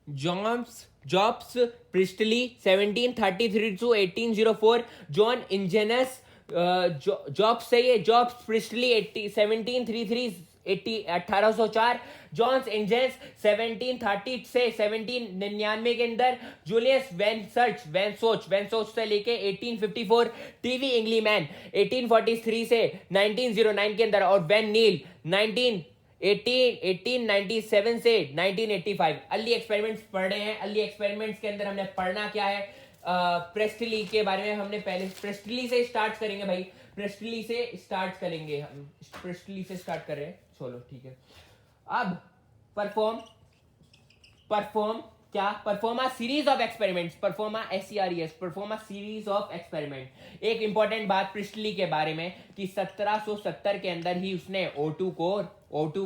Jobs Priestley 1733 to 1804, John Ingenhousz, Joseph सही है, jobs Priestley 1733 1804, Johns इंजेंस 1730 से 1799 के अंदर, जूलियस वैन सोच से लेके 1854, टीवी इंग्लीमैन 1843 से 1909 के अंदर, और वैन नील 1897 से 1985। अर्ली एक्सपेरिमेंट्स पढ़ रहे हैं। अर्ली एक्सपेरिमेंट्स के अंदर हमने पढ़ना क्या है, प्रेस्टली के बारे में हमने पहले प्रेस्टली से स्टार्ट करेंगे भाई, प्रेस्टली से स्टार्ट करेंगे हम, प्रेस्टली से स्टार्ट कर रहे हैं, चलो ठीक है। अब परफॉर्म क्या, perform a series of experiments, perform a SERES, perform a series of experiment. एक इंपॉर्टेंट बात प्रिस्टली के बारे में कि 1770 के अंदर ही उसने O2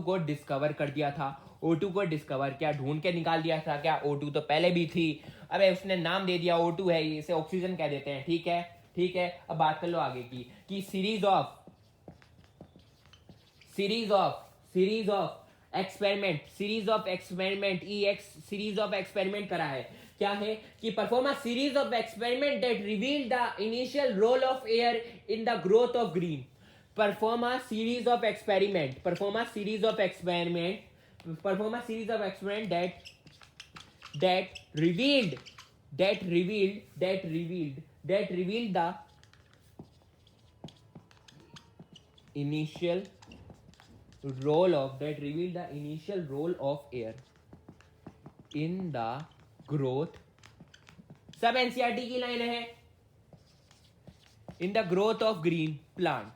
को डिस्कवर कर दिया था। O2 को डिस्कवर क्या, ढूंढ के निकाल दिया था क्या? O2 तो पहले भी थी, अबे उसने नाम दे दिया O2 है, इसे ऑक्सीजन कह देते हैं, ठीक है। अब बात कर लो आगे की कि series of experiment EX series of experiment करा है। क्या है कि perform a series of experiment that reveal the initial role of air in the growth of green. Perform a series of experiment that revealed the initial role of air in the growth, सब NCERT की line है, इन the growth of green plant.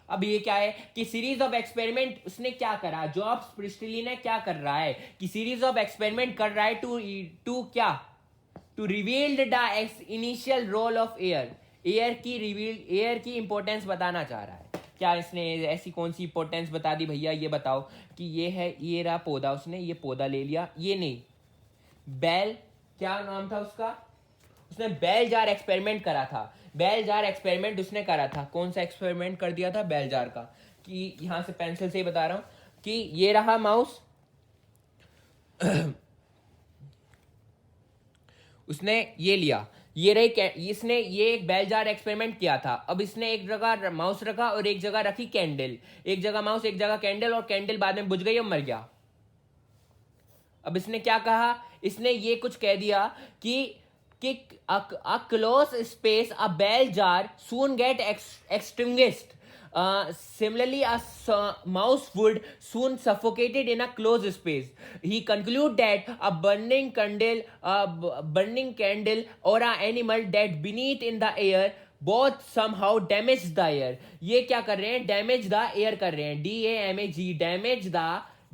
अब ये क्या है कि series of experiment उसने क्या करा, जॉब्स प्रिस्टली ने क्या कर रहा है कि सीरीज ऑफ एक्सपेरिमेंट कर रहा है to revealed the initial role of air की इंपॉर्टेंस बताना चाह रहा है। क्या इसने ऐसी कौन सी इंपॉर्टेंस बता दी भैया, ये बताओ कि ये है, ये रहा पौधा, उसने ये पौधा ले लिया, ये नहीं, बेल, क्या नाम था उसका, उसने बेल जार एक्सपेरिमेंट करा था, बेल जार एक्सपेरिमेंट उसने करा था। कौन सा एक्सपेरिमेंट कर दिया था? बेल जार का। कि यहां से पेंसिल से ही बता रहा हूं कि ये रहा माउस, उसने ये लिया, इसने ये एक बेल जार एक्सपेरिमेंट किया था। अब इसने एक जगह माउस रखा और एक जगह रखी कैंडल, एक जगह माउस एक जगह कैंडल, और कैंडल बाद में बुझ गई और मर गया। अब इसने क्या कहा, इसने ये कुछ कह दिया कि a close space, a bell jar soon get extinguished. Similarly, a mouse would soon suffocated in a closed space. He conclude that a burning candle or a animal that beneath in the air both somehow damage the air. ये क्या कर रहे हैं? Damage the air कर रहे हैं, DAMAG,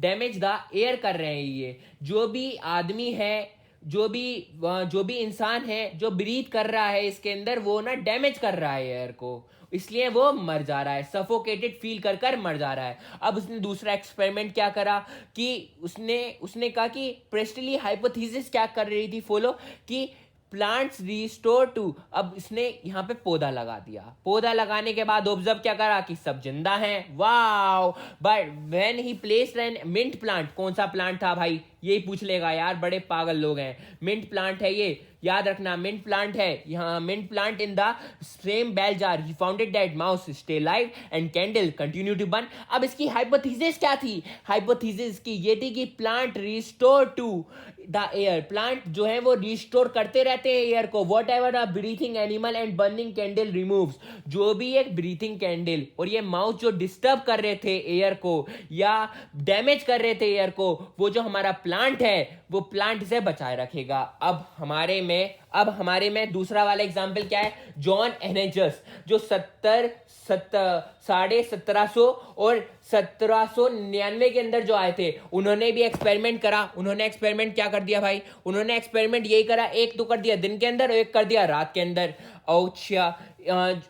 damage the air कर रहे हैं। ये जो भी आदमी है, जो भी इंसान है जो ब्रीथ कर रहा है इसके अंदर, वो ना डैमेज कर रहा है एयर को, इसलिए वो मर जा रहा है, सफोकेटेड फील कर मर जा रहा है। अब उसने दूसरा एक्सपेरिमेंट क्या करा कि उसने कहा कि प्रेस्टली हाइपोथेसिस क्या कर रही थी फॉलो, कि प्लांट्स रिस्टोर टू। अब इसने यहाँ पे पौधा लगा दिया, पौधा लगाने के बाद ऑब्जर्व क्या करा कि सब जिंदा हैं, wow. But when he placed an mint plant, कौन सा प्लांट था भाई, यही पूछ लेगा यार, बड़े पागल लोग हैं। मिंट प्लांट है ये, याद रखना, मिंट प्लांट है यहाँ, mint plant in the same bell jar, he founded that mouse stay live and candle continue to burn. अब इसकी हाइपोथेसिस क्या थी? हाइपोथेसिस की ये थी कि plant restore to the air, plant जो है वो रिस्टोर करते रहते हैं एयर को, whatever a breathing animal and burning candle removes. जो भी एक ब्रीथिंग कैंडल और ये माउस जो डिस्टर्ब कर रहे थे एयर को या डैमेज कर रहे थे एयर को, वो जो हमारा प्लांट है वो प्लांट से बचाए रखेगा। अब हमारे में दूसरा वाला एग्जाम्पल क्या है? जॉन एनेजस, जो 1750 और 1799 के अंदर जो आए थे, उन्होंने भी एक्सपेरिमेंट करा। उन्होंने एक्सपेरिमेंट क्या कर दिया भाई? उन्होंने एक्सपेरिमेंट यही करा, एक तो कर दिया दिन के अंदर और एक कर दिया रात के अंदर।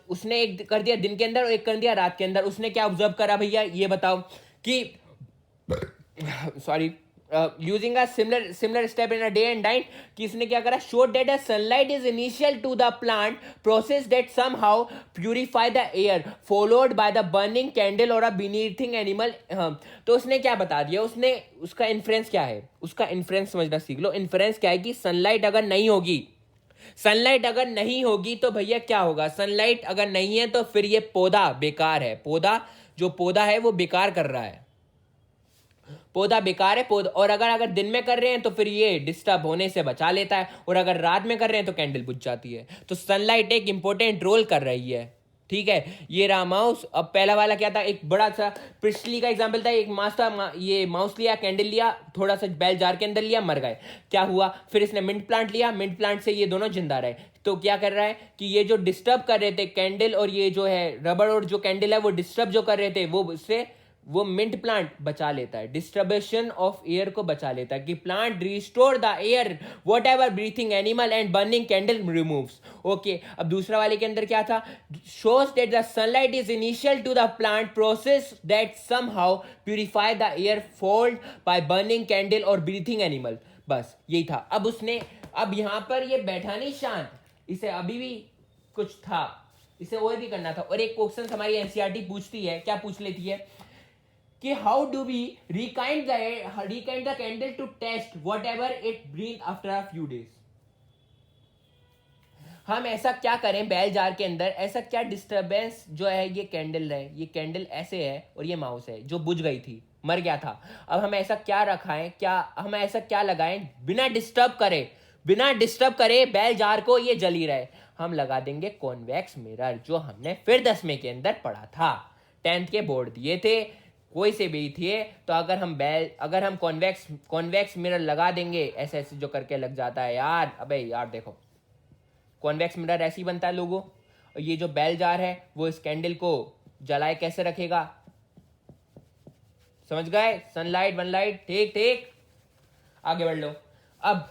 उसने एक कर दिया दिन के अंदर और एक कर दिया रात के अंदर। उसने क्या ऑब्जर्व करा भैया, ये बताओ कि sorry, using a similar step in a day and night, कि इसने क्या करा, show that the sunlight is initial to the plant process that somehow purify the air followed by the burning candle और अ बीनीथिंग एनिमल। तो उसने क्या बता दिया, उसने उसका इन्फ्रेंस क्या है, उसका इन्फ्रेंस समझना सीख लो। इन्फ्रेंस क्या है कि सनलाइट अगर नहीं होगी, सनलाइट अगर नहीं होगी तो भैया क्या होगा, सनलाइट अगर नहीं है तो फिर ये पौधा बेकार है, पौधा जो पौधा है वो बेकार कर रहा है, पौधा बेकार है पौधा। और अगर अगर दिन में कर रहे हैं तो फिर ये डिस्टर्ब होने से बचा लेता है, और अगर रात में कर रहे हैं तो कैंडल बुझ जाती है। तो सनलाइट एक इंपॉर्टेंट रोल कर रही है, ठीक है। ये रहा माउस। अब पहला वाला क्या था, एक बड़ा सा प्रिस्टली का एग्जांपल था, एक माउस था, ये माउस लिया, कैंडल लिया, थोड़ा सा बेल जार के अंदर लिया, मर गए। क्या हुआ, फिर इसने मिंट प्लांट लिया, मिंट प्लांट से ये दोनों जिंदा रहे। तो क्या कर रहा है कि ये जो डिस्टर्ब कर रहे थे कैंडल, और ये जो है रबड़ और जो कैंडल है वो डिस्टर्ब जो कर रहे थे, वो उससे वो मिंट प्लांट बचा लेता है, डिस्टर्बेशन ऑफ एयर को बचा लेता है, कि plant restore the air whatever breathing animal and burning candle removes. Okay, अब दूसरा वाले के अंदर क्या था, shows that the sunlight is initial to the plant process that somehow purify the air followed by burning candle और breathing animal. बस यही था। अब उसने, अब यहां पर ये बैठा नहीं शांत, इसे अभी भी कुछ था, इसे और भी करना था। और एक क्वेश्चन हमारी एनसीईआरटी पूछती है, क्या पूछ लेती है कि how do we rekindle the candle to test whatever it breathe after a few days. हम ऐसा क्या करें बैल जार के अंदर, ऐसा क्या डिस्टरबेंस जो है, ये कैंडल है, ये कैंडल ऐसे है और ये माउस है जो बुझ गई थी, मर गया था। अब हम ऐसा क्या रखाएं, क्या हम ऐसा क्या लगाएं बिना डिस्टर्ब करे, बिना डिस्टर्ब करे बैल जार को ये जली रहे। हम लगा देंगे कॉन्वेक्स मिरर, जो हमने फिर 10वें के अंदर पढ़ा था, 10th के बोर्ड दिए थे, कोई से भी थे। तो अगर हम कॉन्वेक्स मिरर लगा देंगे, ऐसे ऐसे जो करके लग जाता है यार, अबे यार देखो कॉन्वेक्स मिरर ऐसे ही बनता है लोगों। और ये जो बेल जार है वो इस कैंडल को जलाए कैसे रखेगा, समझ गए, सनलाइट वनलाइट, ठीक ठीक, आगे बढ़ लो। अब